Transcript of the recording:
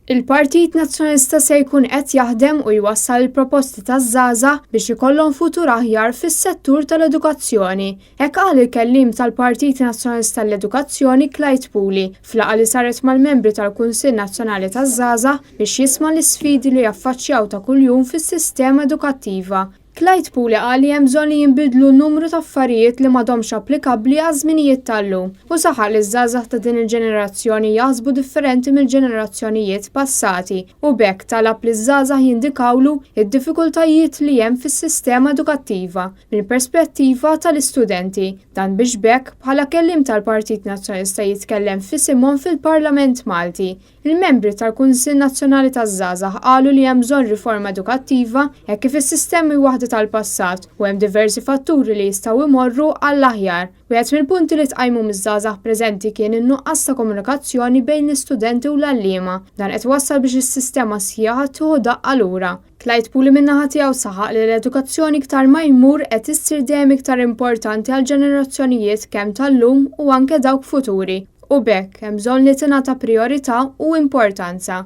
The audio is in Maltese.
Il-Partit Nazzjonalista se jkun qed jaħdem u jwassal il-proposti taż-żgħażagħ biex ikollhom futur aħjar fis-settur tal-edukazzjoni. Hekk qal il-kelliem tal-Partit Nazzjonalista l-Edukazzjoni Clyde Puli f'laqgħa li saret mal-membri tal-Kunsill Nazzjonali taż-żgħażagħ biex jisma' l-isfidi li jaffaċċjaw ta' kuljum fis-sistema edukattiva. Clyde Puli qal li hemm bżonn li jinbidlu n-numru ta' affarijiet li m'għadhomx applikabbli għaż-żminijiet tal-lum u saħaq li żgħażagħ ta' din il-ġenerazzjoni jaħsbu differenti mill-ġenerazzjonijiet passati u b'hekk talab li żgħażagħ jindikawlu id-diffikultajiet li hemm fis-sistema edukattiva mill-perspettiva tal-istudenti dan biex b'hekk bħala kelliem tal-Partit Nazzjonalista jitkellem f'isimhom fil-Parlament Malti. Il-membri tal-Kunsill Nazzjonali taż-Żgħażagħ qalu li hemm bżonn riforma edukattiva hekk kif is-sistemi waħda tal-passat u hemm diversi fatturi li jistgħu jmorru għall-aħjar. Wieħed mill-punti li tqajmu miż-żgħażagħ preżenti kien in-nuqqas ta' komunikazzjoni bejn l-istudenti u l-għalliema. Dan qed wassal biex is-sistema sħiħa tieħu daqqa lura. Clyde Puli min-naħa tiegħu saħaq li l-edukazzjoni iktar ma jmur qed issir dejjem iktar importanti għal ġenerazzjonijiet kemm tal-lum u anke dawk futuri. U b'hekk hemm bżonn li tingħata prijorità u importanza.